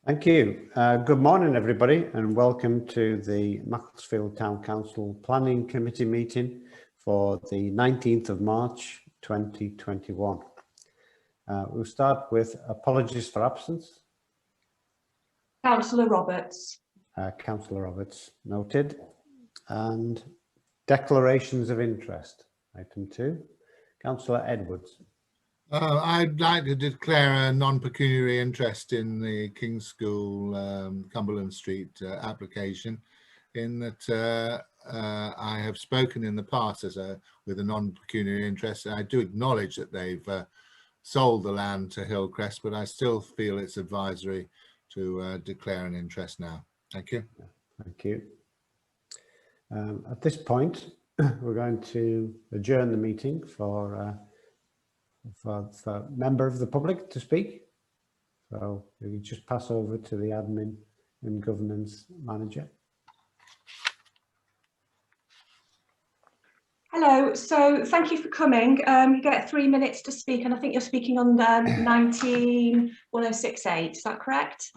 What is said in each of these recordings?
Thank you. Good morning, everybody, and welcome to the Macclesfield Town Council Planning Committee meeting for the 19th of March 2021. We'll start with apologies for absence. Councillor Roberts. Councillor Roberts, noted. And declarations of interest, item 2. Councillor Edwards. I'd like to declare a non-pecuniary interest in the King's School Cumberland Street application, in that I have spoken in the past with a non-pecuniary interest. I do acknowledge that they've sold the land to Hillcrest, but I still feel it's advisory to declare an interest now. Thank you. Thank you. At this point, we're going to adjourn the meeting for a member of the public to speak. So we just pass over to the admin and governance manager. Hello, so thank you for coming. You get 3 minutes to speak, and I think you're speaking on 191068, is that correct?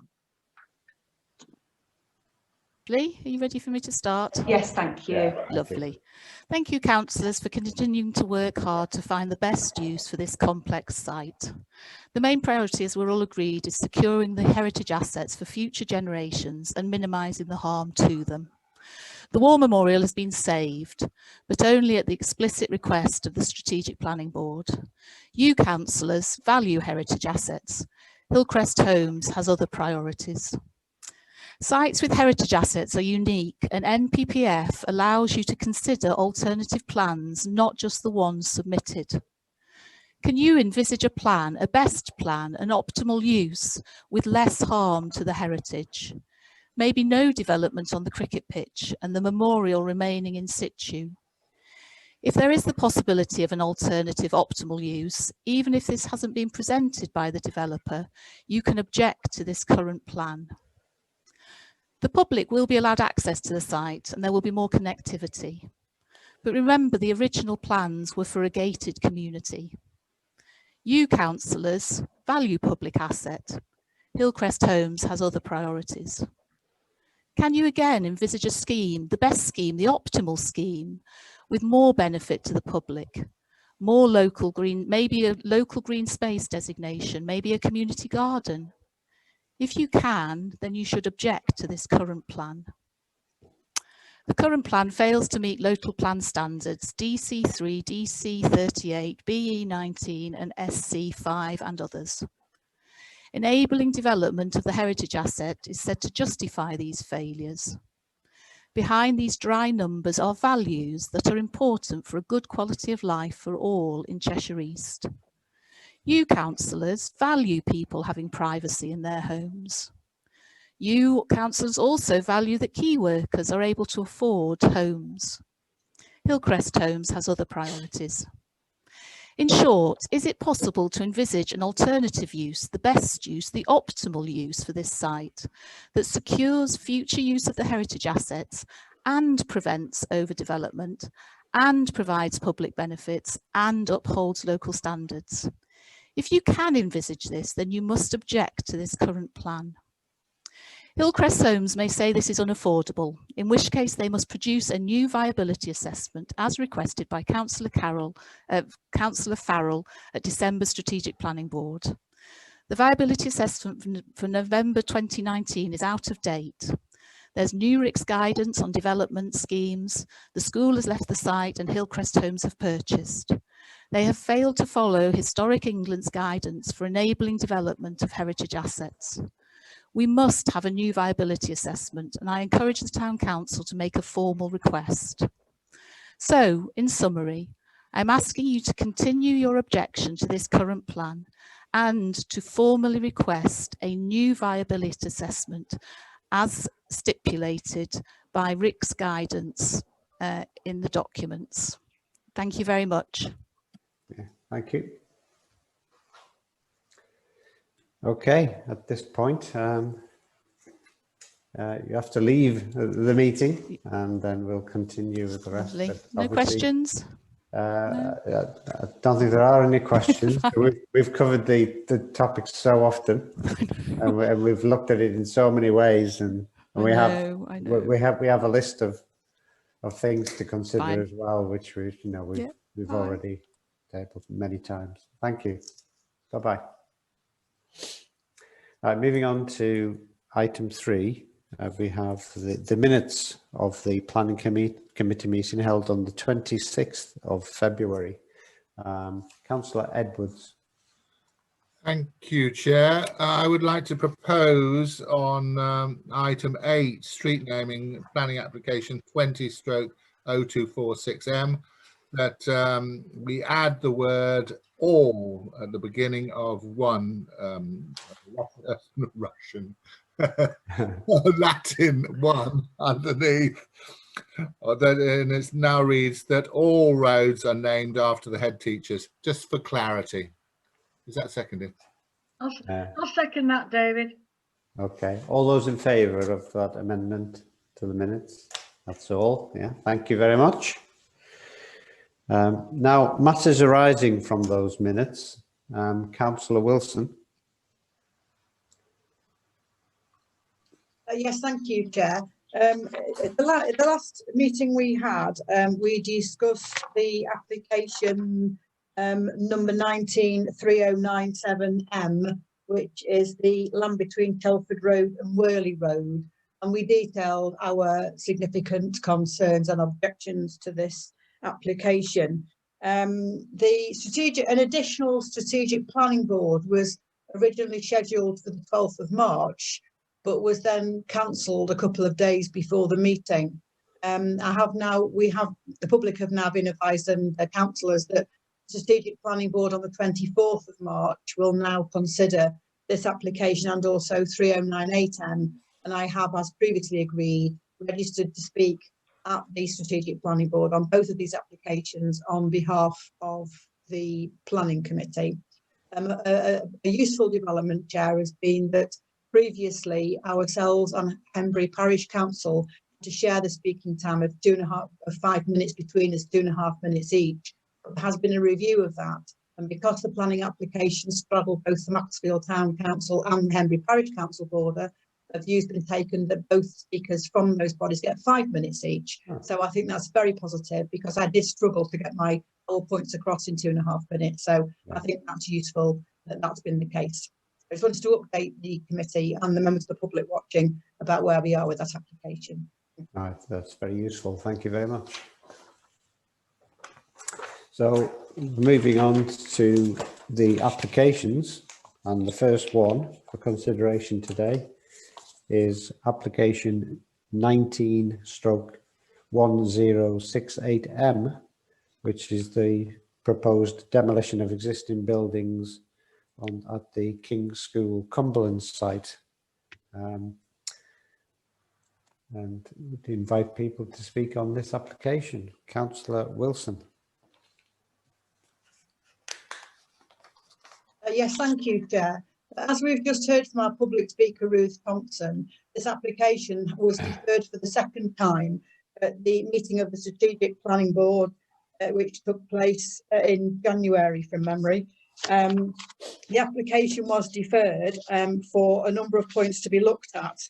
Lee, are you ready for me to start? Yes, thank you. Yeah, Lovely. Thank you, councillors, for continuing to work hard to find the best use for this complex site. The main priority, as we're all agreed, is securing the heritage assets for future generations and minimising the harm to them. The War Memorial has been saved, but only at the explicit request of the Strategic Planning Board. You councillors value heritage assets. Hillcrest Homes has other priorities. Sites with heritage assets are unique, and NPPF allows you to consider alternative plans, not just the ones submitted. Can you envisage a plan, a best plan, an optimal use with less harm to the heritage? Maybe no development on the cricket pitch and the memorial remaining in situ. If there is the possibility of an alternative optimal use, even if this hasn't been presented by the developer, you can object to this current plan. The public will be allowed access to the site and there will be more connectivity. But remember, the original plans were for a gated community. You councillors value public asset. Hillcrest Homes has other priorities. Can you again envisage a scheme, the best scheme, the optimal scheme, with more benefit to the public? More local green, maybe a local green space designation, maybe a community garden. If you can, then you should object to this current plan. The current plan fails to meet local plan standards DC3, DC38, BE19 and SC5 and others. Enabling development of the heritage asset is said to justify these failures. Behind these dry numbers are values that are important for a good quality of life for all in Cheshire East. You councillors value people having privacy in their homes. You councillors also value that key workers are able to afford homes. Hillcrest Homes has other priorities. In short, is it possible to envisage an alternative use, the best use, the optimal use for this site that secures future use of the heritage assets and prevents overdevelopment and provides public benefits and upholds local standards? If you can envisage this, then you must object to this current plan. Hillcrest Homes may say this is unaffordable, in which case they must produce a new viability assessment as requested by Councillor Farrell at December Strategic Planning Board. The viability assessment for November 2019 is out of date. There's NURIC's guidance on development schemes, the school has left the site and Hillcrest Homes have purchased. They have failed to follow Historic England's guidance for enabling development of heritage assets. We must have a new viability assessment, and I encourage the Town Council to make a formal request. So, in summary, I'm asking you to continue your objection to this current plan and to formally request a new viability assessment as stipulated by Rick's guidance in the documents. Thank you very much. Yeah, thank you. Okay, at this point, you have to leave the meeting and then we'll continue with the rest. No questions? I don't think there are any questions. We've covered the topics so often, and we've looked at it in so many ways, and we have a list of things to consider as well, which we've already tabled many times. Thank you. Bye bye. All right, moving on to item 3. We have the minutes of the planning committee meeting held on the 26th of February. Councillor Edwards. Thank you, Chair. I would like to propose on item 8, street naming planning application 20/0246M, that we add the word all at the beginning of one Russian Latin one underneath, and it now reads that all roads are named after the head teachers, just for clarity. Is that seconded? I'll second that, David. Okay, all those in favour of that amendment to the minutes? That's all. Yeah, thank you very much. Now, matters arising from those minutes. Councillor Wilson. Yes, thank you, Chair. The last meeting we had, we discussed the application number 193097M, which is the land between Telford Road and Worley Road, and we detailed our significant concerns and objections to this application. An additional strategic planning board was originally scheduled for the 12th of March, but was then cancelled a couple of days before the meeting. The public have now been advised, and the councillors, that the strategic planning board on the 24th of March will now consider this application and also 3098M, and I have, as previously agreed, registered to speak at the strategic planning board on both of these applications on behalf of the planning committee. A useful development, Chair, has been that previously ourselves and Henbury Parish Council to share the speaking time of 5 minutes between us, 2.5 minutes each. There has been a review of that, and because the planning applications straddle both the Maxfield Town Council and the Henbury Parish Council border, a view's been taken that both speakers from those bodies get 5 minutes each. So I think that's very positive, because I did struggle to get my whole points across in 2.5 minutes. So I think that's useful that that's been the case. I just wanted to update the committee and the members of the public watching about where we are with that application. Right, that's very useful. Thank you very much. So moving on to the applications, and the first one for consideration today is application 19/1068M, which is the proposed demolition of existing buildings at the King's School, Cumberland site. And would invite people to speak on this application. Councillor Wilson. Yes, thank you, Chair. As we've just heard from our public speaker, Ruth Thompson, this application was deferred for the second time at the meeting of the Strategic Planning Board, which took place in January from memory. The application was deferred for a number of points to be looked at,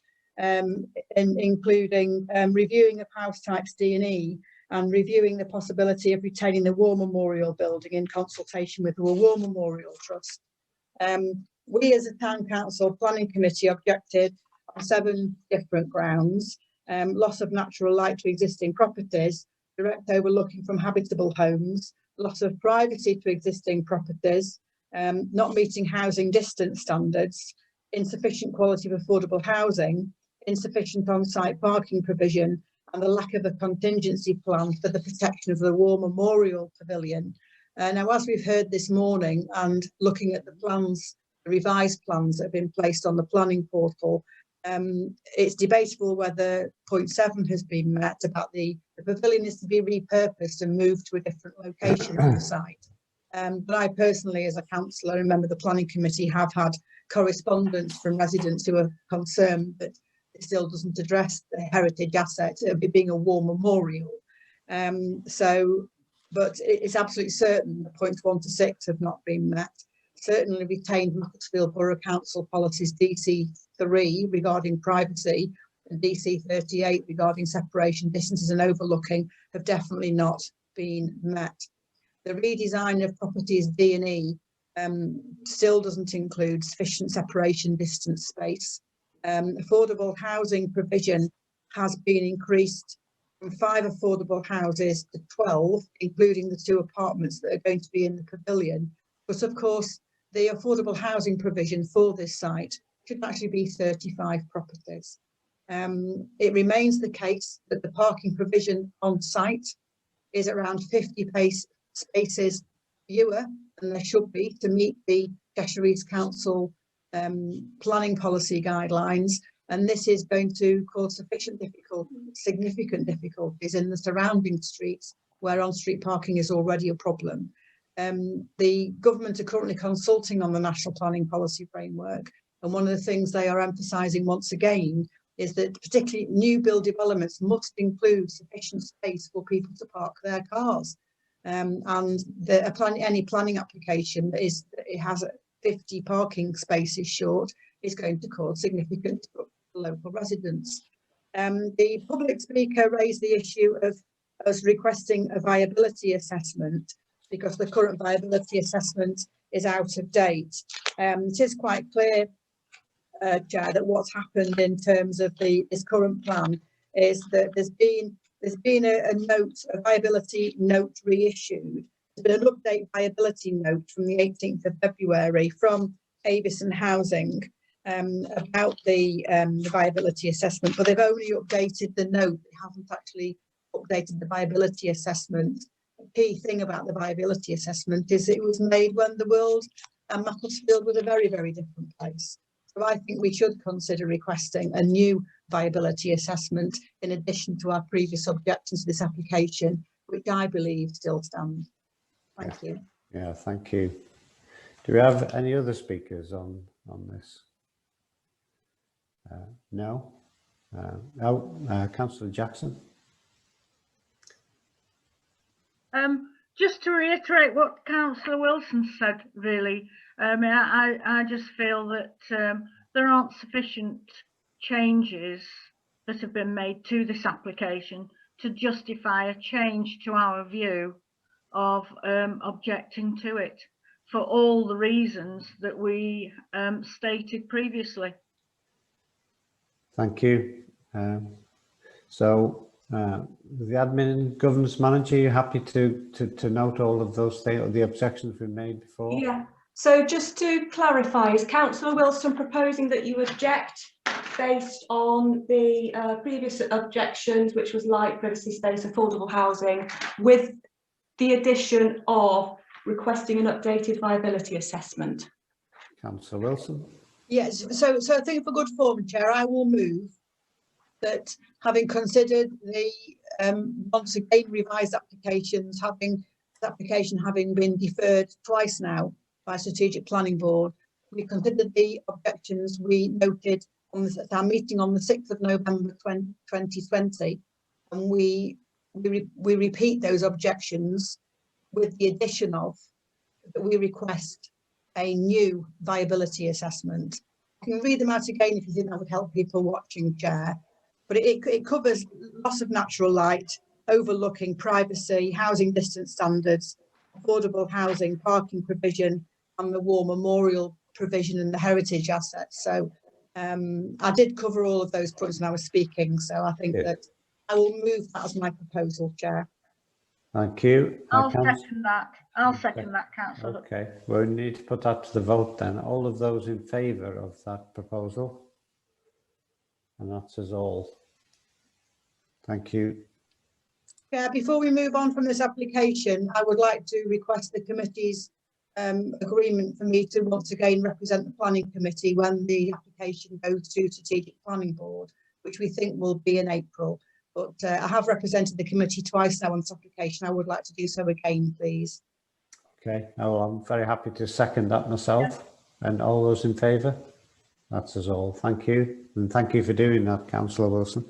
including reviewing of house types D&E and reviewing the possibility of retaining the War Memorial building in consultation with the War Memorial Trust. We as a Town Council Planning Committee objected on 7 different grounds: loss of natural light to existing properties, direct overlooking from habitable homes, loss of privacy to existing properties, not meeting housing distance standards, insufficient quality of affordable housing, insufficient on-site parking provision, and the lack of a contingency plan for the protection of the War Memorial Pavilion. Now, as we've heard this morning, and looking at the plans, the revised plans that have been placed on the planning portal, it's debatable whether point 7 has been met about the pavilion is to be repurposed and moved to a different location on the site. But I personally, as a councillor, remember the planning committee have had correspondence from residents who are concerned that it still doesn't address the heritage asset of it being a war memorial. So but it's absolutely certain that points 1 to 6 have not been met. Certainly retained Macclesfield Borough Council policies DC3 regarding privacy and DC38 regarding separation, distances and overlooking have definitely not been met. The redesign of properties D&E still doesn't include sufficient separation, distance, space. Affordable housing provision has been increased from 5 affordable houses to 12, including the 2 apartments that are going to be in the pavilion. But of course, the affordable housing provision for this site should actually be 35 properties. It remains the case that the parking provision on site is around 50 spaces fewer than there should be to meet the Cheshire East Council planning policy guidelines, and this is going to cause significant difficulties in the surrounding streets where on-street parking is already a problem. The government are currently consulting on the National Planning Policy Framework, and one of the things they are emphasising once again is that particularly new build developments must include sufficient space for people to park their cars. And any planning application that it has 50 parking spaces short is going to cause significant disruption for local residents. The public speaker raised the issue of us requesting a viability assessment because the current viability assessment is out of date. It is quite clear, Chair, that what's happened in terms of this current plan is that there's been a viability note reissued. There's been an update viability note from the 18th of February from Avison Housing about the viability assessment, but they've only updated the note. They haven't actually updated the viability assessment. The key thing about the viability assessment is it was made when the world and Macclesfield was a very, very different place. So I think we should consider requesting a new viability assessment in addition to our previous objections to this application, which I believe still stand. Thank you. Yeah, thank you. Do we have any other speakers on this? No? Councillor Jackson? Just to reiterate what Councillor Wilson said, really, I just feel that there aren't sufficient changes that have been made to this application to justify a change to our view of objecting to it for all the reasons that we stated previously. Thank you. The admin and governance manager, you happy to note all of those things, the objections we made before? Yeah. So just to clarify, is Councillor Wilson proposing that you object based on the previous objections, which was light, privacy space, affordable housing, with the addition of requesting an updated viability assessment? Councillor Wilson? Yes, so I think for good form, Chair, I will move that, having considered the once again revised applications, having been deferred twice now by Strategic Planning Board, we considered the objections we noted at our meeting on the 6th of November 2020, and we repeat those objections with the addition of that we request a new viability assessment. I can read them out again if you think that would help people watching, Chair. But it covers loss of natural light, overlooking, privacy, housing distance standards, affordable housing, parking provision, and the war memorial provision and the heritage assets. So I did cover all of those points when I was speaking. So I think that I will move that as my proposal, Chair. Thank you. I'll second that. I'll second that, Councillor. Okay, we need to put that to the vote then. All of those in favour of that proposal? And that's us all. Thank you. Yeah, before we move on from this application, I would like to request the committee's agreement for me to once again represent the planning committee when the application goes to Strategic Planning Board, which we think will be in April. But I have represented the committee twice now on this application. I would like to do so again, please. Okay, well, I'm very happy to second that myself. And all those in favour? That's us all. Thank you. And thank you for doing that, Councillor Wilson.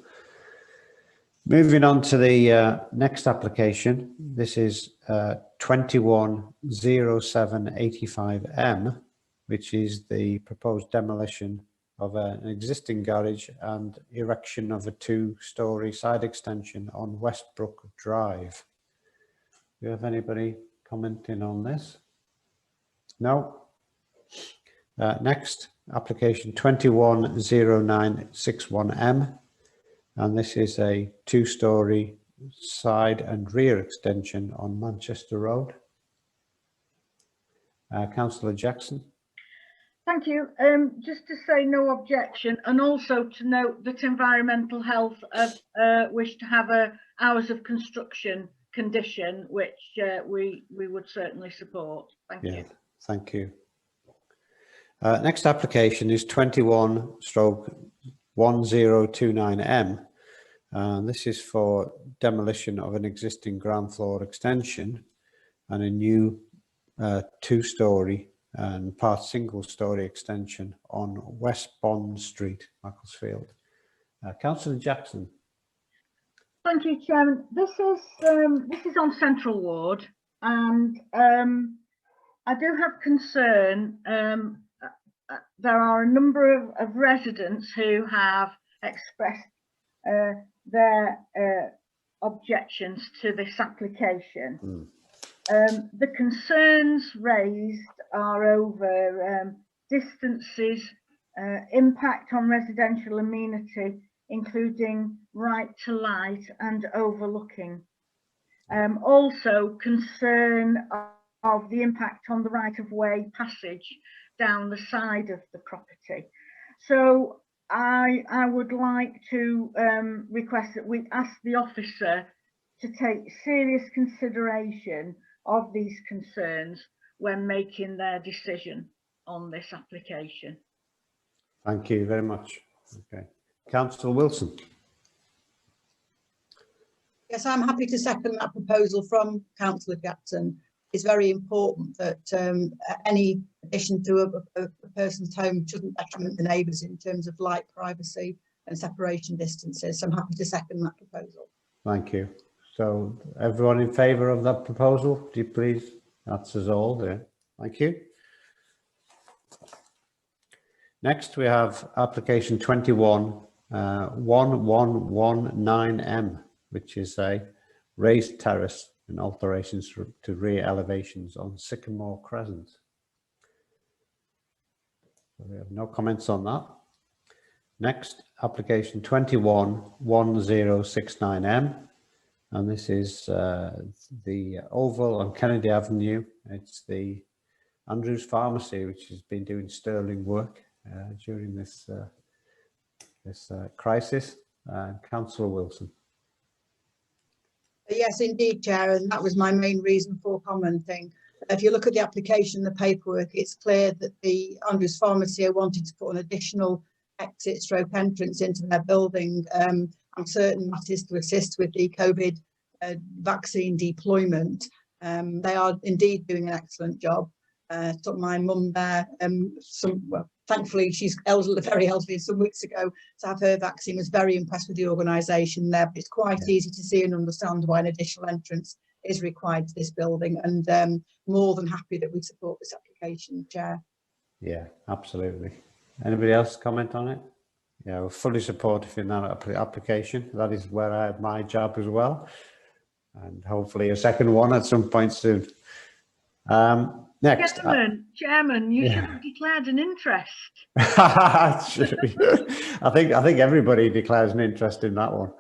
Moving on to the next application. This is 210785M, which is the proposed demolition of an existing garage and erection of a 2-storey side extension on Westbrook Drive. Do you have anybody commenting on this? No? Next, application 210961M. And this is a 2-storey side and rear extension on Manchester Road. Councillor Jackson. Thank you. Just to say no objection, and also to note that Environmental Health wish to have a hours of construction condition, which we would certainly support. Thank you. Thank you. Next application is 21/1029M. This is for demolition of an existing ground floor extension and a new 2-storey and part single-storey extension on West Bond Street, Macclesfield. Councillor Jackson. Thank you, Chairman. This is on Central Ward, and I do have concern. There are a number of residents who have expressed their objections to this application. The concerns raised are over distances, impact on residential amenity, including right to light and overlooking. Also concern of the impact on the right of way passage down the side of the property. So I would like to request that we ask the officer to take serious consideration of these concerns when making their decision on this application. Thank you very much. Okay. Councillor Wilson. Yes, I'm happy to second that proposal from Councillor Jackson. It's very important that any addition to a person's home shouldn't detriment the neighbours in terms of light, privacy and separation distances. So I'm happy to second that proposal. Thank you. So everyone in favour of that proposal, do you please? That's us all there. Thank you. Next we have application 21/1119M, which is a raised terrace and alterations to rear elevations on Sycamore Crescent. So we have no comments on that. Next, application 21/1069M, and this is the Oval on Kennedy Avenue. It's the Andrews Pharmacy, which has been doing sterling work during this crisis. Councillor Wilson. Yes, indeed, Chair, and that was my main reason for commenting. If you look at the application, the paperwork, it's clear that the Andrews Pharmacy are wanting to put an additional exit/stroke entrance into their building. I'm certain that is to assist with the COVID vaccine deployment. They are indeed doing an excellent job. Took my mum there, well, thankfully she's elderly, very elderly, some weeks ago, to have her vaccine. Was very impressed with the organisation there, but it's quite easy to see and understand why an additional entrance is required to this building, and more than happy that we support this application, Chair. Yeah, absolutely. Anybody else comment on it? Yeah, we're fully supportive in that application. That is where I have my job as well, and hopefully a second one at some point soon. Next, Chairman, you should have declared an interest. I think everybody declares an interest in that one.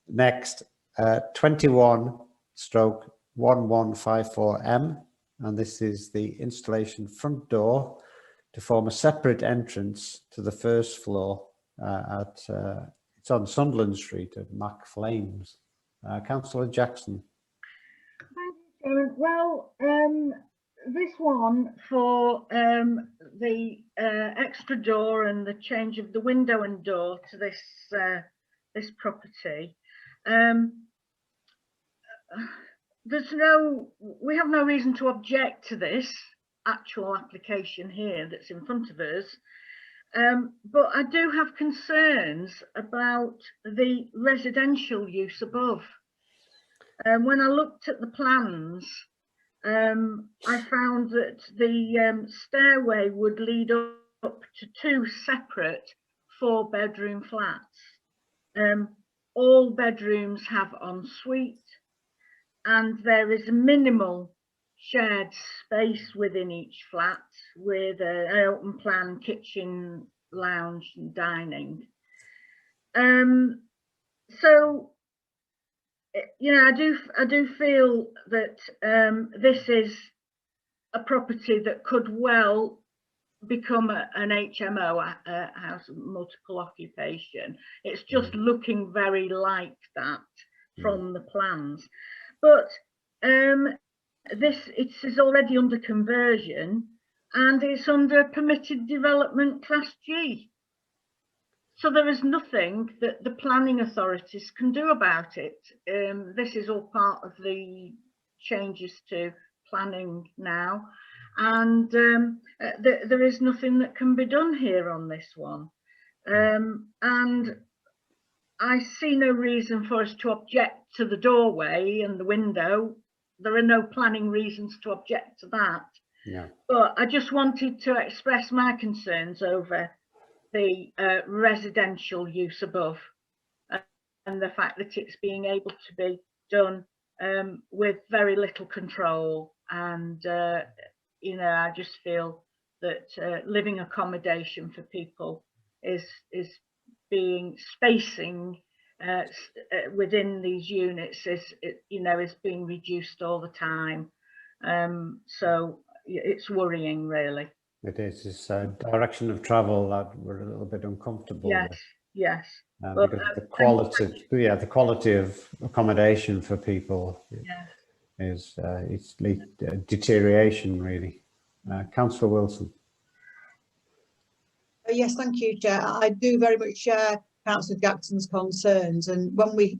Next, 21/1154M, and this is the installation front door to form a separate entrance to the first floor it's on Sunderland Street at Mac Flames. Councillor Jackson. Well, this one for the extra door and the change of the window and door to this this property. We have no reason to object to this actual application here that's in front of us. But I do have concerns about the residential use above. When I looked at the plans, I found that the stairway would lead up to 2 separate 4-bedroom flats. All bedrooms have ensuite, and there is minimal shared space within each flat with an open plan kitchen, lounge and dining. So, you know, I do feel that this is a property that could well become an HMO, a house of multiple occupation. It's just looking very like that from the plans. But it is already under conversion and it's under permitted development class G. So there is nothing that the planning authorities can do about it. This is all part of the changes to planning now, and there is nothing that can be done here on this one. And I see no reason for us to object to the doorway and the window. There are no planning reasons to object to that. Yeah. But I just wanted to express my concerns over the residential use above, and the fact that it's being able to be done with very little control. And you know, I just feel that living accommodation for people is being spacing within these units is being reduced all the time. So it's worrying, really. It is. It's a direction of travel that we're a little bit uncomfortable with. Yes. Because the quality of accommodation for people is it's deterioration, really. Councillor Wilson. Yes, thank you, Chair. I do very much share Councillor Jackson's concerns, and when we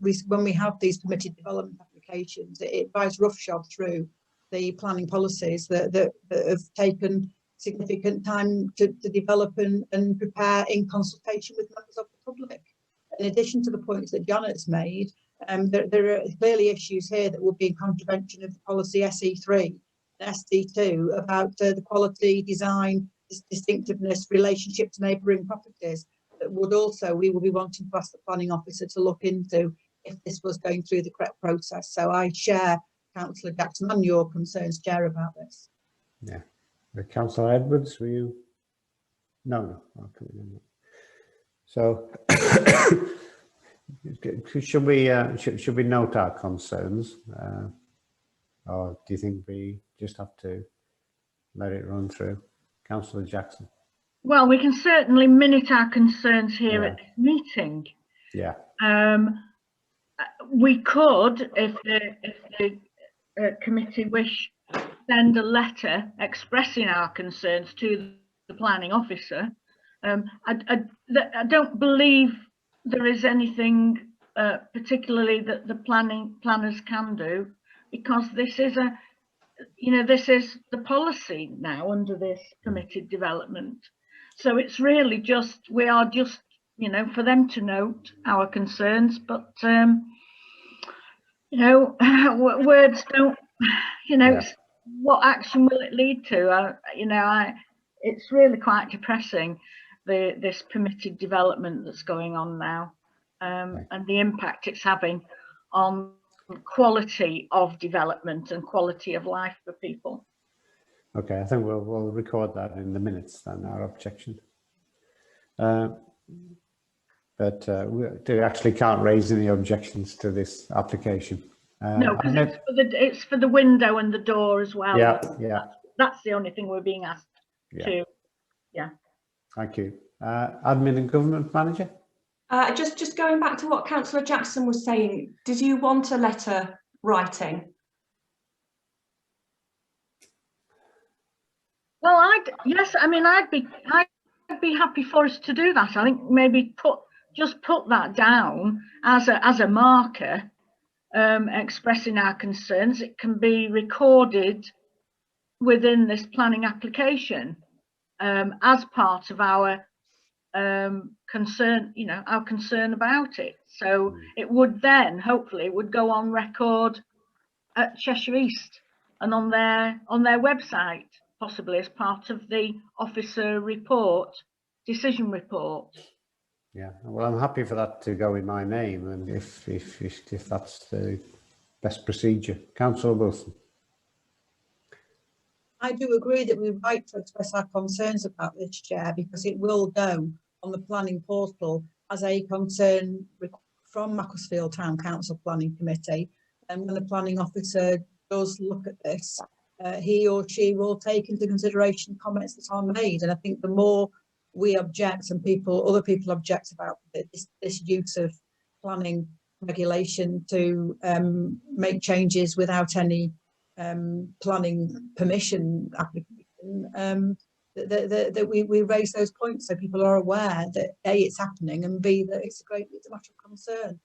have these permitted development applications, it buys roughshod through the planning policies that have taken significant time to develop and prepare in consultation with members of the public. In addition to the points that Janet's made, there are clearly issues here that would be in contravention of the policy SE3 and SD2 about the quality, design, distinctiveness, relationship to neighbouring properties. That would also, we will be wanting to ask the planning officer to look into if this was going through the correct process. So I share Councillor Jackson and your concerns, Chair, about this. Yeah. Councillor Edwards, were you? No. Okay. So should we note our concerns, or do you think we just have to let it run through? Councillor Jackson. Well, we can certainly minute our concerns here at this meeting. Yeah. We could, if the committee wish, send a letter expressing our concerns to the planning officer. I don't believe there is anything particularly that the planners can do, because this is the policy now under this permitted development. So it's really just, we are just, for them to note our concerns, but words don't, what action will it lead to? It's really quite depressing, this permitted development that's going on now, and the impact it's having on quality of development and quality of life for people. Okay, I think we'll record that in the minutes then, our objection. But we actually can't raise any objections to this application. No, because it's for the window and the door as well. Yeah. That's the only thing we're being asked to. Yeah. Thank you. Admin and Government Manager? Just going back to what Councillor Jackson was saying, did you want a letter writing? Well, I'd be happy for us to do that. I think maybe just put that down as a marker, expressing our concerns. It can be recorded within this planning application as part of our concern, our concern about it. So it would then, hopefully, it would go on record at Cheshire East and on their website, possibly as part of the officer report, decision report. Yeah, well, I'm happy for that to go in my name, and if that's the best procedure. Councillor Wilson. I do agree that we're right to express our concerns about this, Chair, because it will go on the planning portal as a concern from Macclesfield Town Council Planning Committee. And when the planning officer does look at this, he or she will take into consideration comments that are made. And I think the more we object and other people object about this use of planning regulation to make changes without any planning permission application, that we raise those points so people are aware that A, it's happening, and B, that it's a matter of concern.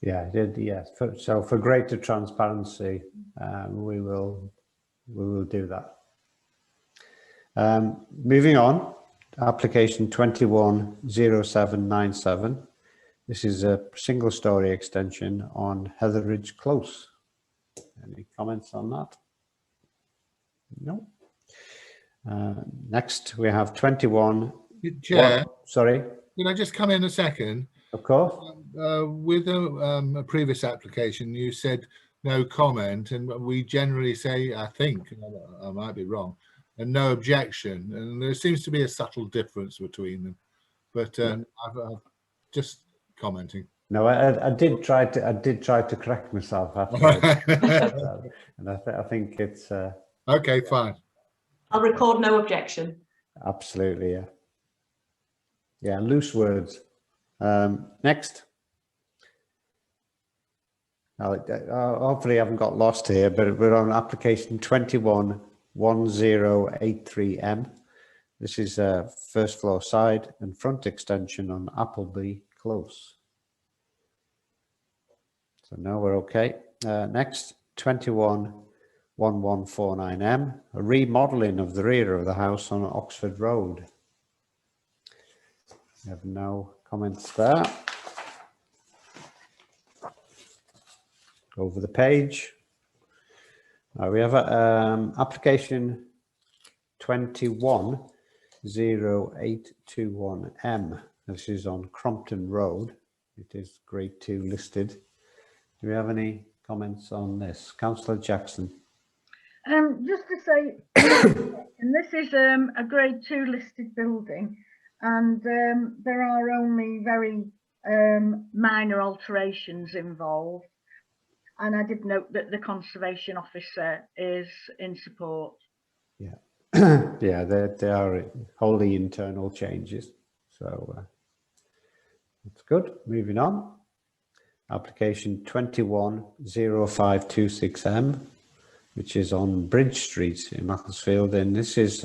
Yeah, yes. So for greater transparency, we will do that. Moving on, application 210797. This is a single-storey extension on Heatheridge Close. Any comments on that? No. Next, we have 21. Chair, sorry. can I just come in a second? Of course. With a previous application, you said no comment, and we generally say, I think, I might be wrong, and no objection. And there seems to be a subtle difference between them. But I've just commenting. No, I did try to correct myself afterwards. And I think it's okay, fine. I'll record no objection. Absolutely, yeah. Yeah, loose words. Next. Hopefully I haven't got lost here, but we're on application 211083M. This is a first floor side and front extension on Appleby Close. So now we're okay. Next, 211149M, a remodeling of the rear of the house on Oxford Road. We have no comments there. Over the page. We have application 210821M. This is on Crompton Road. It is grade 2 listed. Do we have any comments on this? Councillor Jackson. Just to say, and this is a grade 2 listed building, and there are only very minor alterations involved. And I did note that the conservation officer is in support. Yeah, yeah, they are wholly internal changes. So that's good. Moving on. Application 210526M, which is on Bridge Street in Macclesfield, and this is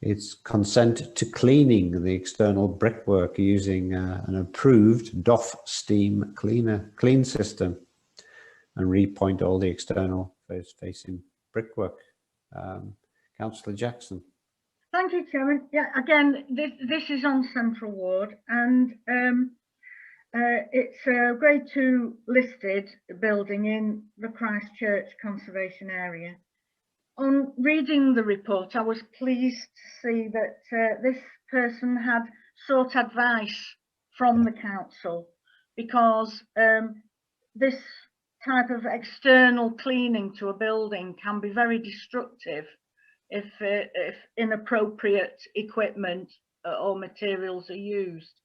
it's consent to cleaning the external brickwork using an approved DOF steam clean system, and repoint all the external facing brickwork. Councillor Jackson. Thank you, Chairman. Yeah, again, this is on Central Ward, and it's a grade 2 listed building in the Christchurch Conservation Area. On reading the report, I was pleased to see that this person had sought advice from the council, because this type of external cleaning to a building can be very destructive if inappropriate equipment or materials are used.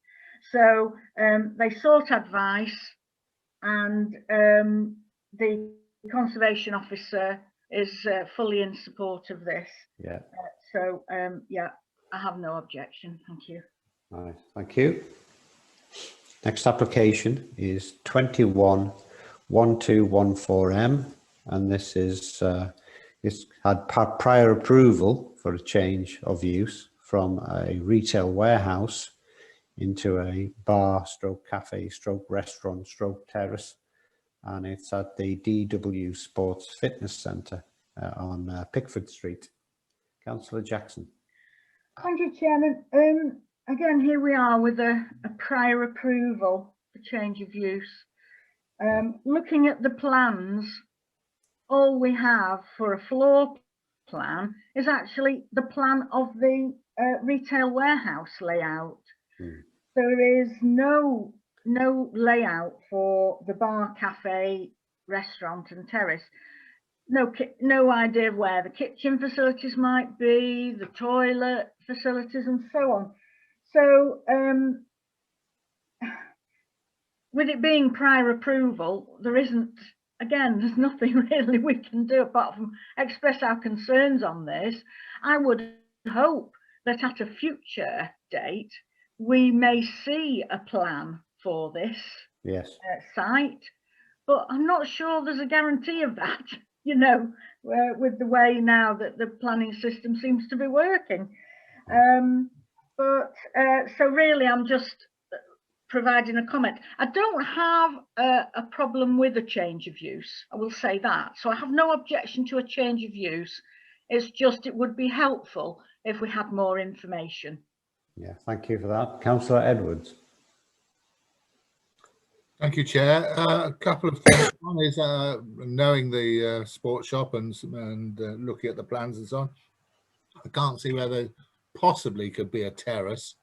So they sought advice, and the conservation officer is fully in support of this. Yeah. So yeah, I have no objection. Thank you. Nice, thank you. Next application is 211214M, and this is it's had prior approval for a change of use from a retail warehouse into a bar stroke cafe stroke restaurant stroke terrace, and it's at the DW Sports Fitness Centre on Pickford Street. Councillor Jackson. Thank you, Chairman. again, here we are with a prior approval for change of use. Looking at the plans, all we have for a floor plan is actually the plan of the retail warehouse layout. There is no layout for the bar, cafe, restaurant and terrace. No idea of where the kitchen facilities might be, the toilet facilities and so on. So with it being prior approval, there's nothing really we can do apart from express our concerns on this. I would hope that at a future date, we may see a plan for this site, but I'm not sure there's a guarantee of that, you know, with the way now that the planning system seems to be working. So really, I'm just providing a comment. I don't have a problem with a change of use, I will say that. So I have no objection to a change of use. It's just it would be helpful if we had more information. Yeah, thank you for that. Councillor Edwards. Thank you, Chair. A couple of things. One is knowing the sports shop and looking at the plans and so on. I can't see where there possibly could be a terrace.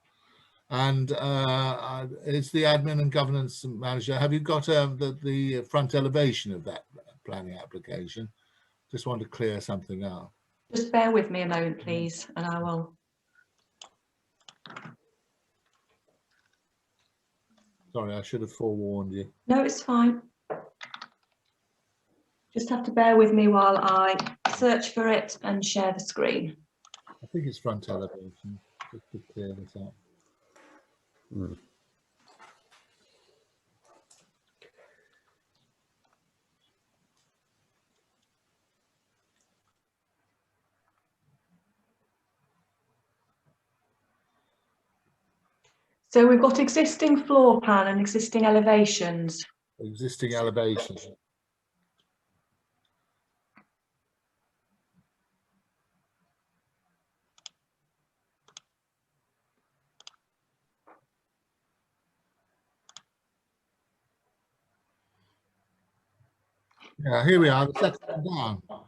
And it's the admin and governance manager. Have you got the front elevation of that planning application? Just want to clear something out. Just bear with me a moment, please, and I will. Sorry, I should have forewarned you. No, it's fine. Just have to bear with me while I search for it and share the screen. I think it's front elevation, just to clear this out. So we've got existing floor plan and existing elevations. Existing elevation. Yeah, here we are, the second one down.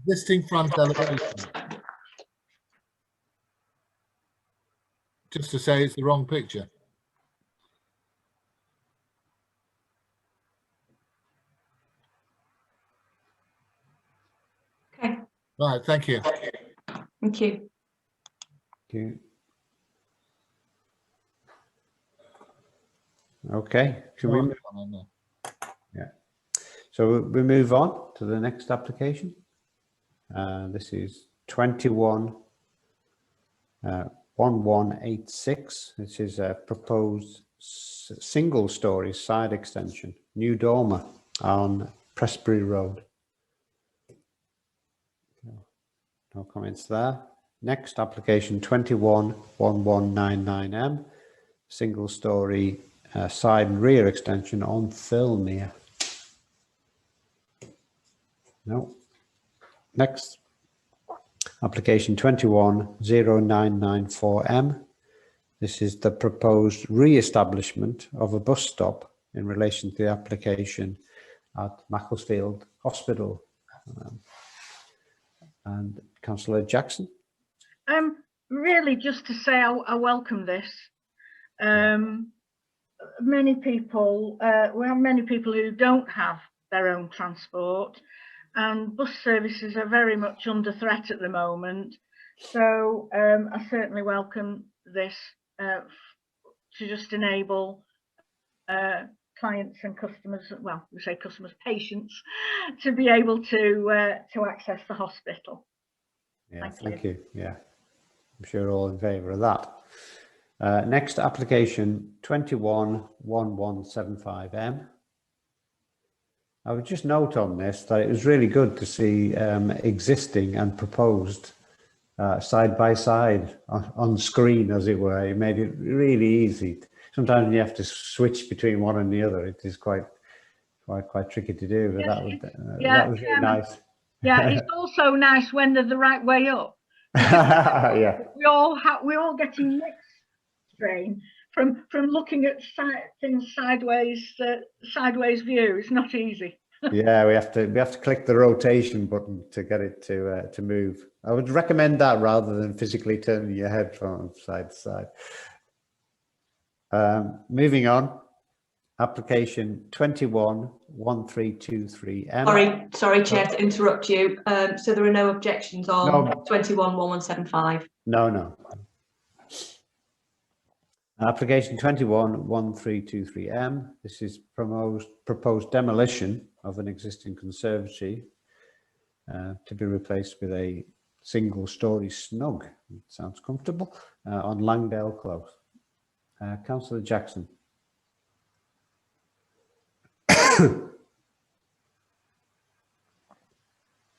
Existing front elevation. Just to say it's the wrong picture. Okay. Right, thank you. Thank you. Thank you. Okay, should we move on? Yeah. So we move on to the next application. This is 21-1186. This is a proposed single-story side extension, new dormer on Prestbury Road. No comments there. Next application 21-1199M, single-story side and rear extension on Thirlmere. No. Next application 21-0994M. This is the proposed re-establishment of a bus stop in relation to the application at Macclesfield Hospital. And Councillor Jackson. Really, just to say I welcome this. Many people, we have many people who don't have their own transport, and bus services are very much under threat at the moment. So I certainly welcome this to just enable clients and customers, well, we say customers, patients, to be able to access the hospital. Yeah, thank you. Yeah, I'm sure all in favour of that. Next application 21-1175M. I would just note on this that it was really good to see existing and proposed side by side on screen, as it were. It made it really easy. Sometimes you have to switch between one and the other. It is quite tricky to do, but that was really nice. Yeah, it's also nice when they're the right way up. Yeah. We all getting mixed saying. From looking at things sideways view, it's not easy. Yeah, we have to click the rotation button to get it to move. I would recommend that rather than physically turning your head from side to side. Moving on, application 21-1323M. Sorry, Chair, to interrupt you. So there are no objections on No. 21-1175. No. Application 21-1323M. This is proposed demolition of an existing conservatory to be replaced with a single-storey snug. It sounds comfortable, on Langdale Close. Councillor Jackson.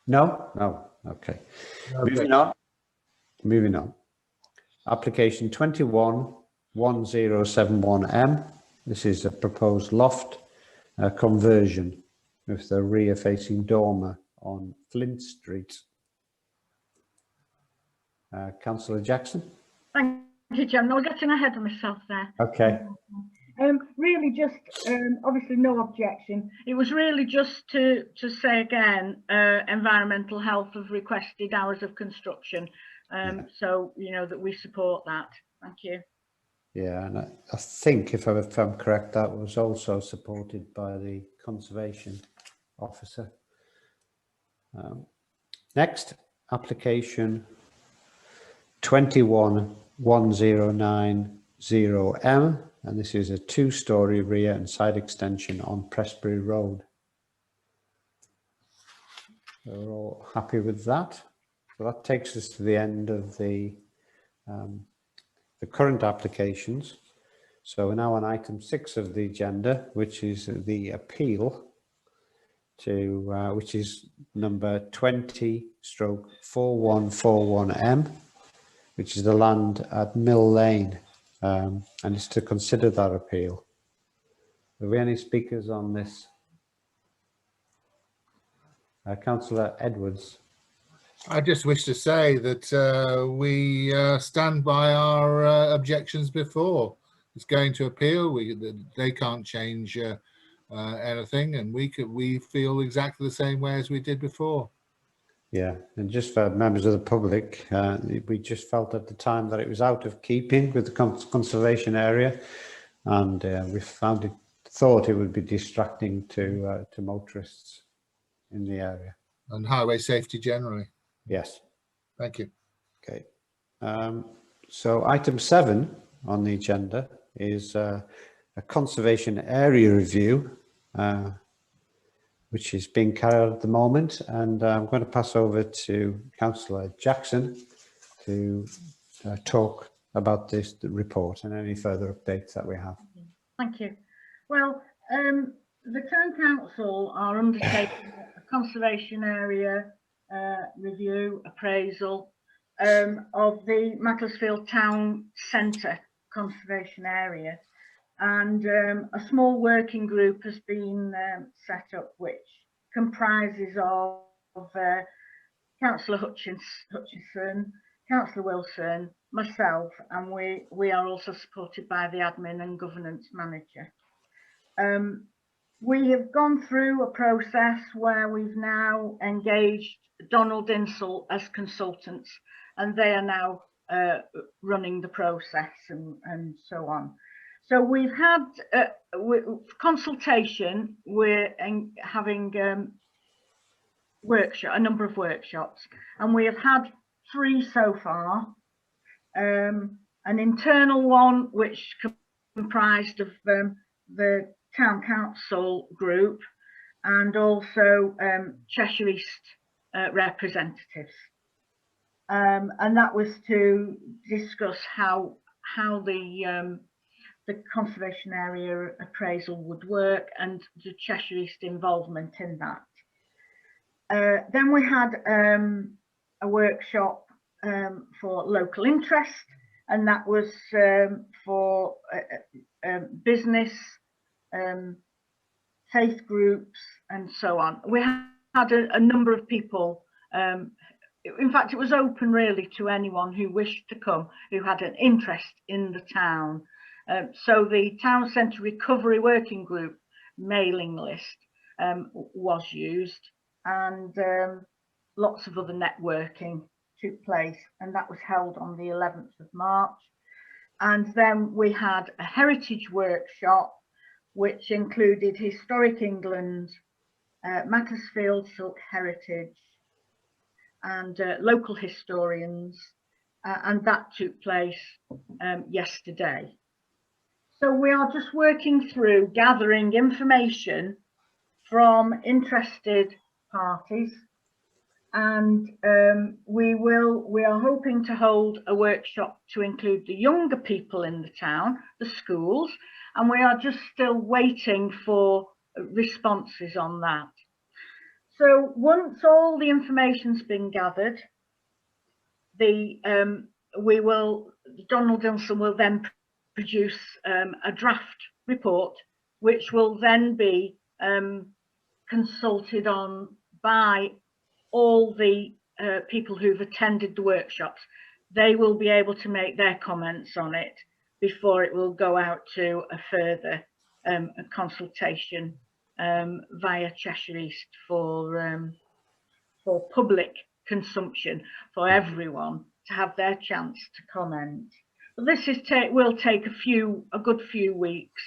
No. Okay. Moving on. Application 21-1071M. This is a proposed loft conversion with the rear-facing dormer on Flint Street. Councillor Jackson. Thank you, Jen. I was getting ahead of myself there. Okay. Really just, obviously no objection. It was really just to say again, environmental health have requested hours of construction. So, you know, that we support that. Thank you. Yeah, and I think if I'm correct, that was also supported by the conservation officer. Next, application 21-1090M, and this is a 2-storey rear and side extension on Prestbury Road. We're all happy with that. So that takes us to the end of the current applications. So we're now on item 6 of the agenda, which is the appeal to which is number 20/4141M, which is the land at Mill Lane, and it's to consider that appeal. Are we any speakers on this? Councillor Edwards. I just wish to say that we stand by our objections before. It's going to appeal. They can't change anything, and we feel exactly the same way as we did before. Yeah, and just for members of the public, we just felt at the time that it was out of keeping with the conservation area, and we thought it would be distracting to motorists in the area. And highway safety generally. Yes. Thank you. Okay. So item 7 on the agenda is a conservation area review, which is being carried out at the moment, and I'm going to pass over to Councillor Jackson to talk about the report and any further updates that we have. Thank you. Well, the Town Council are undertaking a conservation area review, appraisal of the Macclesfield Town Centre conservation area, and a small working group has been set up, which comprises of Councillor Hutchinson, Councillor Wilson, myself, and we are also supported by the admin and governance manager. We have gone through a process where we've now engaged Donald Insel as consultants, and they are now running the process and so on. So we've had consultation. We're having a number of workshops, and we have had 3 so far. An internal one which comprised of the Town Council group and also Cheshire East representatives, and that was to discuss how the conservation area appraisal would work and the Cheshire East involvement in that. Then we had a workshop for local interest, and that was for business, faith groups and so on. We had a number of people in fact, it was open really to anyone who wished to come, who had an interest in the town. So the Town Centre Recovery Working Group mailing list was used, and lots of other networking took place, and that was held on the 11th of March. And then we had a heritage workshop, which included Historic England, Macclesfield Silk Heritage, and local historians, and that took place yesterday. So we are just working through gathering information from interested parties, and we are hoping to hold a workshop to include the younger people in the town, the schools, and we are just still waiting for responses on that. So once all the information's been gathered, Donald Dilson will then produce a draft report, which will then be consulted on by all the people who've attended the workshops. They will be able to make their comments on it before it will go out to a further consultation via Cheshire East for public consumption, for everyone to have their chance to comment. But this will take a good few weeks,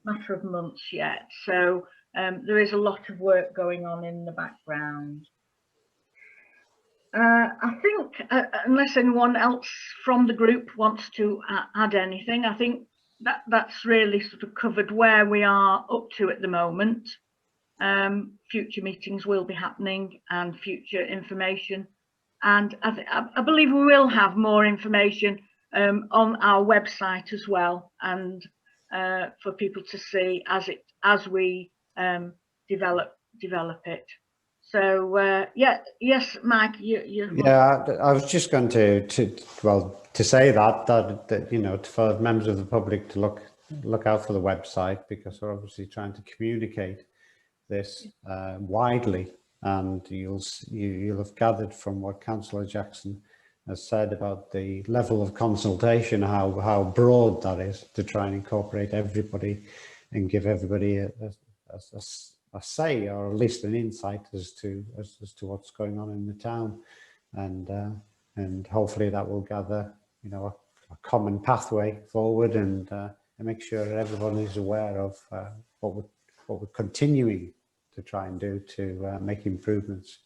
matter of months yet. So there is a lot of work going on in the background. I think, unless anyone else from the group wants to add anything, I think that's really sort of covered where we are up to at the moment. Future meetings will be happening and future information. And I believe we will have more information on our website as well, and for people to see as we develop it. So yeah, yes, Mike, Yeah, I was just going to say that you know, for members of the public to look out for the website, because we're obviously trying to communicate this widely, and you'll have gathered from what Councillor Jackson has said about the level of consultation, how broad that is, to try and incorporate everybody and give everybody a say, or at least an insight as to what's going on in the town, and hopefully that will gather, you know, a common pathway forward, and make sure that everyone is aware of what we're continuing to try and do to make improvements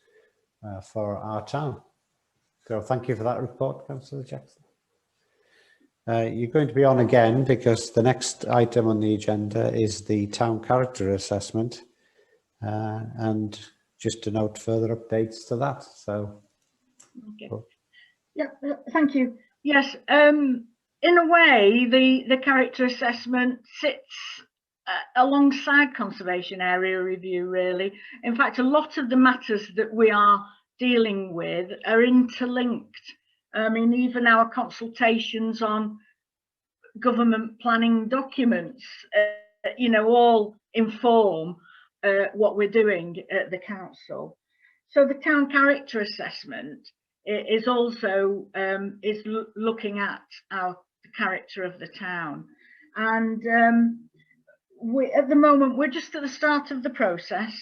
for our town. So thank you for that report, Councillor Jackson. You're going to be on again, because the next item on the agenda is the town character assessment, and just to note further updates to that. So okay. Yeah, thank you. Yes, in a way the character assessment sits alongside conservation area review, really. In fact, a lot of the matters that we are dealing with are interlinked. I mean, even our consultations on government planning documents, you know, all inform what we're doing at the council. So the town character assessment is also looking at the character of the town, and at the moment we're just at the start of the process.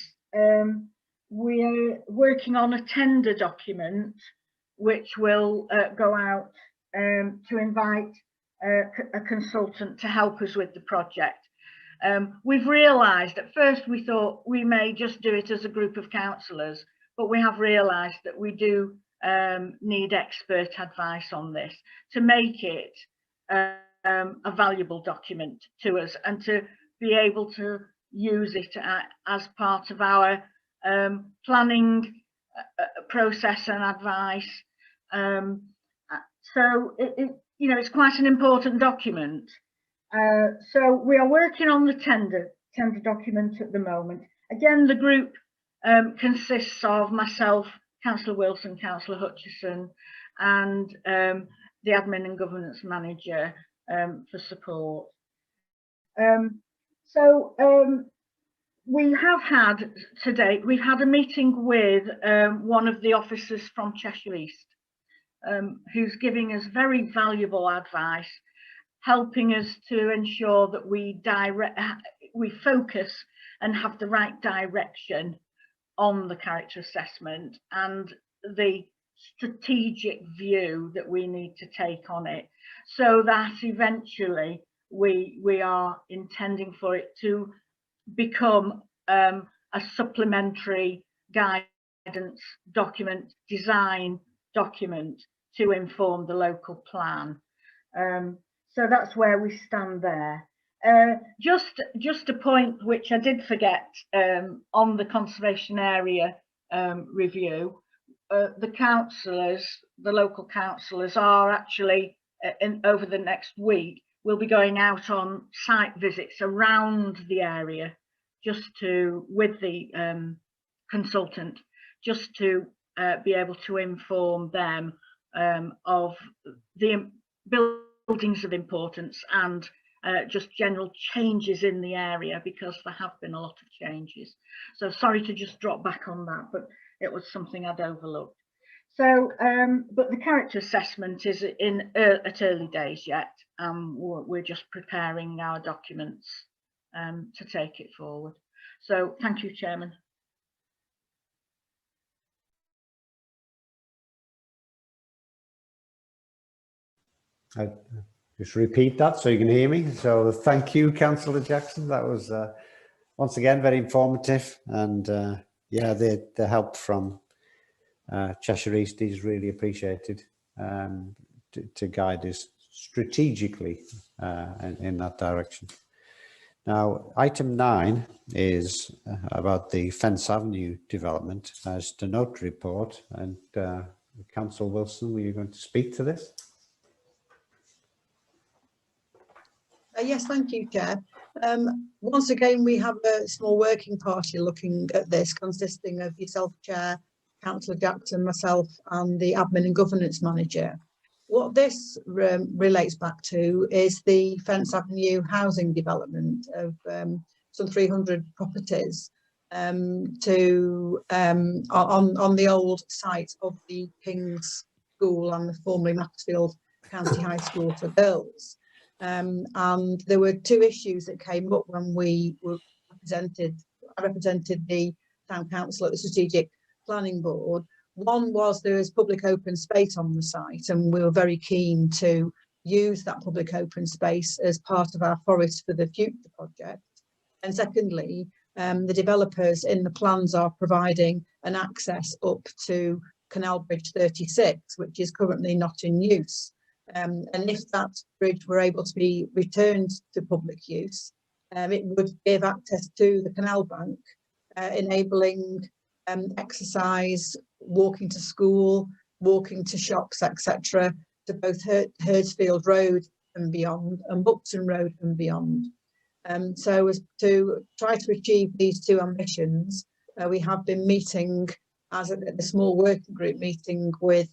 We are working on a tender document which will go out to invite a consultant to help us with the project. We've realised, at first we thought we may just do it as a group of councillors, but we have realised that we do need expert advice on this to make it a valuable document to us, and to be able to use it as part of our planning process and advice. So you know, it's quite an important document. So we are working on the tender document at the moment. Again, the group consists of myself, Councillor Wilson, Councillor Hutchison, and the admin and governance manager for support. So we have had to date, we've had a meeting with one of the officers from Cheshire East, who's giving us very valuable advice, helping us to ensure that we focus and have the right direction on the character assessment and the strategic view that we need to take on it, so that eventually we are intending for it to become a supplementary guidance document, design document to inform the local plan. So that's where we stand there. Just a point which I did forget on the conservation area review. The councillors, the local councillors, are actually over the next week will be going out on site visits around the area, just to with the consultant, just to be able to inform them of the buildings of importance and just general changes in the area, because there have been a lot of changes. So sorry to just drop back on that, but it was something I'd overlooked. So, but the character assessment is at early days yet. We're just preparing our documents to take it forward. So thank you, Chairman. I just repeat that so you can hear me. So thank you, Councillor Jackson. That was once again very informative, and yeah, the help from Cheshire East is really appreciated to guide us strategically in that direction. Now, item 9 is about the Fence Avenue development as the note report, and Councillor Wilson, were you going to speak to this? Yes, thank you, Chair. Once again, we have a small working party looking at this, consisting of yourself, Chair, Councillor Jackson, myself, and the Admin and Governance Manager. What this relates back to is the Fence Avenue housing development of some 300 properties on the old site of the King's School and the formerly Maxfield County High School for Girls. And there were two issues that came up when I represented the Town Council at the Strategic Planning Board. One was there is public open space on the site, and we were very keen to use that public open space as part of our Forest for the Future project. And secondly, the developers in the plans are providing an access up to Canal Bridge 36, which is currently not in use. And if that bridge were able to be returned to public use, it would give access to the canal bank, enabling exercise, walking to school, walking to shops, etc., to both Hurstfield Road and beyond, and Buxton Road and beyond. So as to try to achieve these two ambitions, we have been meeting as a small working group meeting with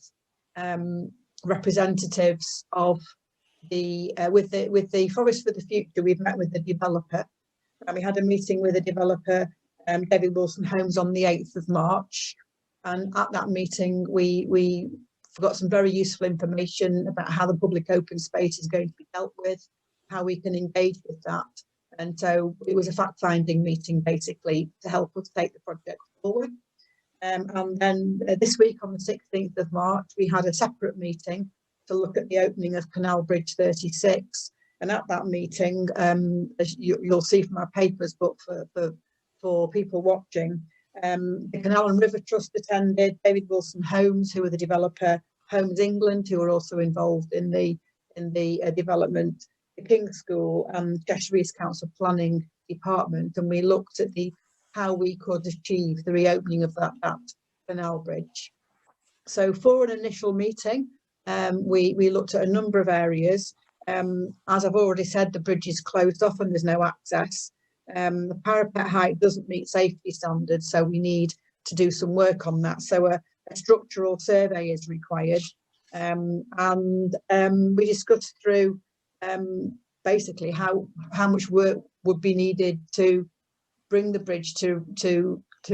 representatives of the with the Forest for the Future. We've met with the developer, and we had a meeting with the developer, David Wilson Homes, on the 8th of March, and at that meeting we got some very useful information about how the public open space is going to be dealt with, how we can engage with that, and so it was a fact-finding meeting basically to help us take the project forward. And then this week on the 16th of March, we had a separate meeting to look at the opening of Canal Bridge 36. And at that meeting, as you'll see from our papers, but for people watching, the Canal and River Trust attended, David Wilson Homes, who are the developer, Homes England, who are also involved in the development, the King's School, and Cheshire East Council Planning Department. And we looked at how we could achieve the reopening of that canal bridge. So for an initial meeting, we looked at a number of areas. As I've already said, the bridge is closed off and there's no access. The parapet height doesn't meet safety standards, so we need to do some work on that. So a structural survey is required. We discussed through basically how much work would be needed to bring the bridge to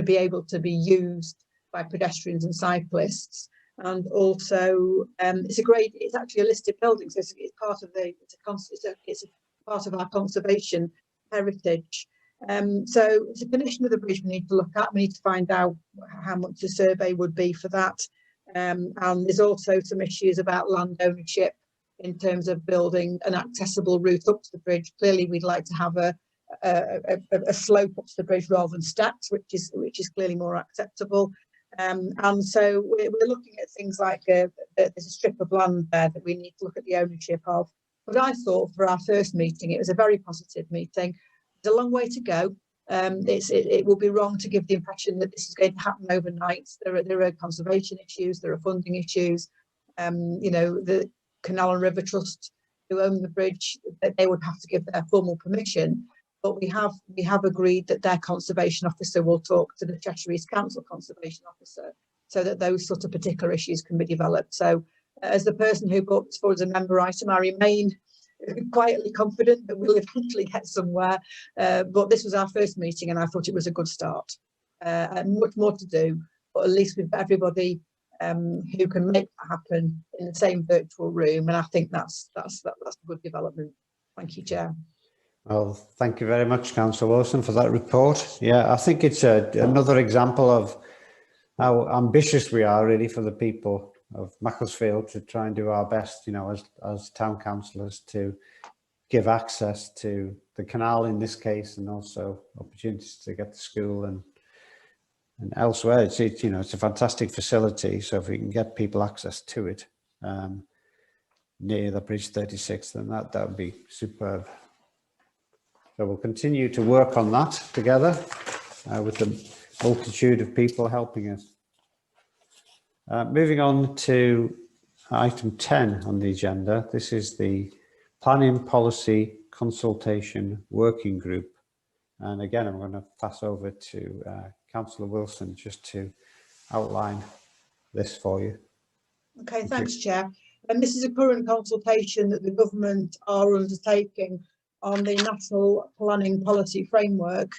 be able to be used by pedestrians and cyclists. And also, it's actually a listed building, so it's part of it's a part of our conservation heritage. So it's a condition of the bridge we need to look at. We need to find out how much the survey would be for that. And there's also some issues about land ownership in terms of building an accessible route up to the bridge. Clearly, we'd like to have a slope up to the bridge rather than steps, which is clearly more acceptable. And so we're looking at things like there's a strip of land there that we need to look at the ownership of. But I thought for our first meeting, it was a very positive meeting. There's a long way to go. It will be wrong to give the impression that this is going to happen overnight. There are conservation issues, there are funding issues. You know, the Canal and River Trust, who own the bridge, that they would have to give their formal permission. But we have agreed that their conservation officer will talk to the Cheshire East Council conservation officer, so that those sort of particular issues can be developed. So as the person who brought this forward as a member item, I remain quietly confident that we'll eventually get somewhere. But this was our first meeting and I thought it was a good start. And much more to do, but at least we've got everybody who can make that happen in the same virtual room. And I think that's a good development. Thank you, Chair. Well, thank you very much, Councillor Wilson, for that report. Yeah, I think it's another example of how ambitious we are really for the people of Macclesfield to try and do our best, you know, as town councillors, to give access to the canal in this case, and also opportunities to get to school and elsewhere. It's you know, it's a fantastic facility. So if we can get people access to it near the Bridge 36, then that would be superb. So we'll continue to work on that together with the multitude of people helping us. Moving on to item 10 on the agenda. This is the Planning Policy Consultation Working Group. And again, I'm going to pass over to Councillor Wilson just to outline this for you. Okay, thanks, Chair. And this is a current consultation that the government are undertaking on the National Planning Policy Framework,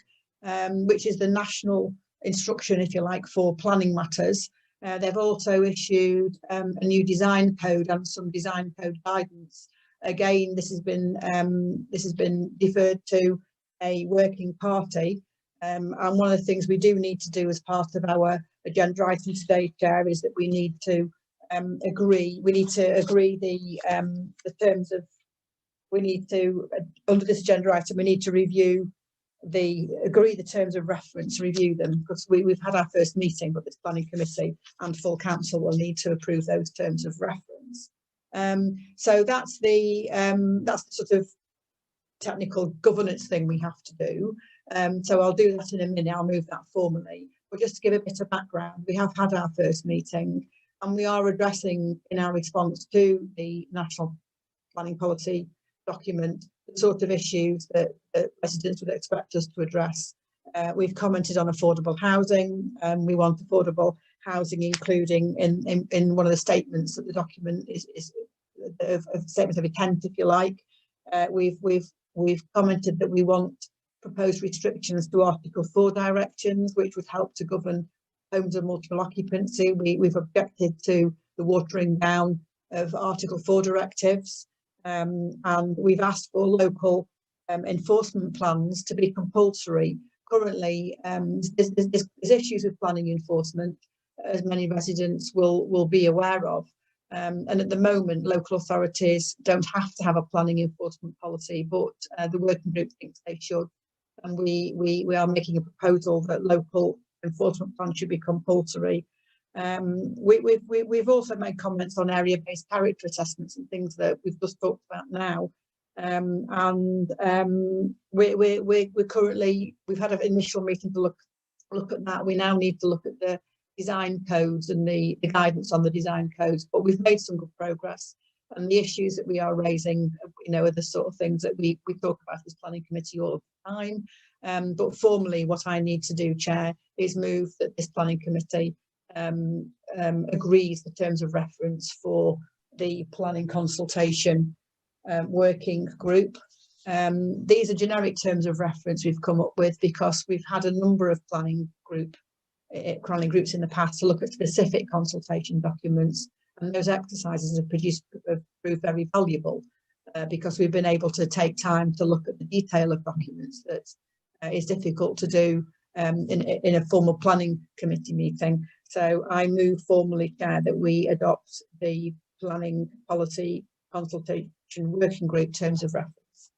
which is the national instruction, if you like, for planning matters. They've also issued a new design code and some design code guidance. Again, this has been deferred to a working party. And one of the things we do need to do as part of our agenda item today, Chair, is that we need to agree. We need to agree the terms of. We need to, under this agenda item, we need to agree the terms of reference, review them, because we've had our first meeting, but this planning committee and full council will need to approve those terms of reference. So that's the sort of technical governance thing we have to do. So I'll do that in a minute. I'll move that formally. But just to give a bit of background, we have had our first meeting and we are addressing in our response to the National Planning Policy document the sort of issues that residents would expect us to address. We've commented on affordable housing. We want affordable housing, including in one of the statements that the document is a statement of intent, if you like. We've commented that we want proposed restrictions to Article 4 directions, which would help to govern homes of multiple occupancy. We've objected to the watering down of Article 4 directives. And we've asked for local enforcement plans to be compulsory. Currently, there's issues with planning enforcement, as many residents will be aware of. And at the moment, local authorities don't have to have a planning enforcement policy, but the working group thinks they should. And we are making a proposal that local enforcement plans should be compulsory. We've also made comments on area-based character assessments and things that we've just talked about now. We've had an initial meeting to look at that. We now need to look at the design codes and the guidance on the design codes, but we've made some good progress. And the issues that we are raising, you know, are the sort of things that we talk about as planning committee all the time. But formally, what I need to do, Chair, is move that this planning committee agrees the terms of reference for the planning consultation working group. These are generic terms of reference we've come up with because we've had a number of planning groups in the past to look at specific consultation documents, and those exercises have proved very valuable because we've been able to take time to look at the detail of documents that is difficult to do in a formal planning committee meeting. So I move formally, Chair, that we adopt the planning policy consultation working group terms of reference.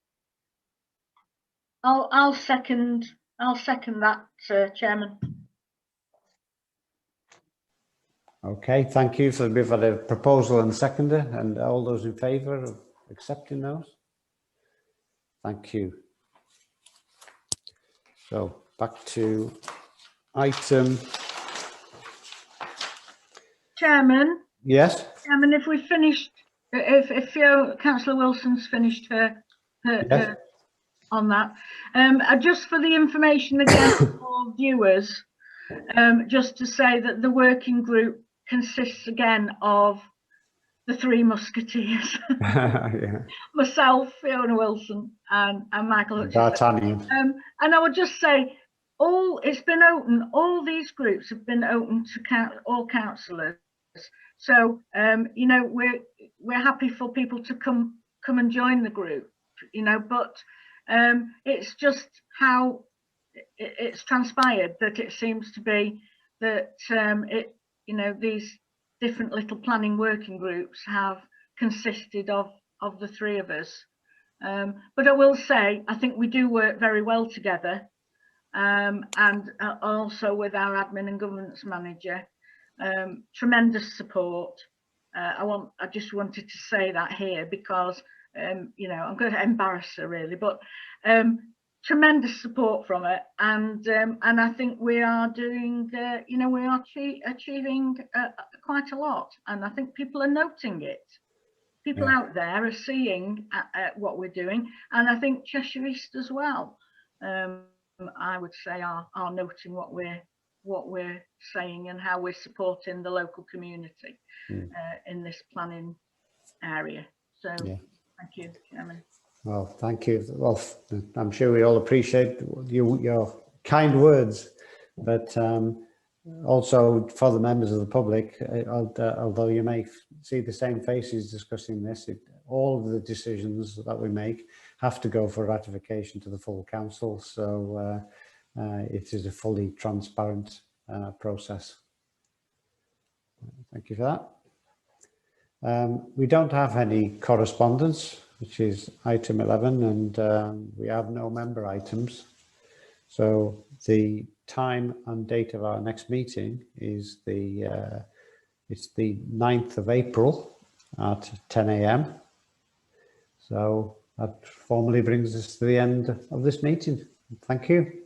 I'll second that, Chairman. Okay, thank you. So we've had a proposal and seconder, and all those in favour of accepting those? Thank you. So back to item. Chairman. Yes. Chairman, if we finished, if Councillor Wilson's finished her Yes. on that, just for the information again for viewers, just to say that the working group consists again of the three musketeers. Yeah. Myself, Fiona Wilson, and Michael Hutchison. D'Artagnan. And I would just say, it's been open. All these groups have been open to all councillors. So you know, we're happy for people to come and join the group. You know, but it's just how it's transpired that it seems to be that you know, these different little planning working groups have consisted of the three of us. But I will say, I think we do work very well together, and also with our admin and governance manager. Tremendous support. I just wanted to say that here because you know, I'm going to embarrass her really, but tremendous support from her, and I think we are doing, you know, we are achieving quite a lot, and I think people are noting it. People out there are seeing what we're doing, and I think Cheshire East as well. I would say are noting what we're saying and how we're supporting the local community in this planning area. So thank you, Chairman. Well, thank you. Well, I'm sure we all appreciate your kind words, but also for the members of the public, although you may see the same faces discussing this, all of the decisions that we make have to go for ratification to the full council. So it is a fully transparent process. Thank you for that. We don't have any correspondence, which is item 11, and we have no member items. So the time and date of our next meeting is it's the 9th of April at 10 AM. So that formally brings us to the end of this meeting. Thank you.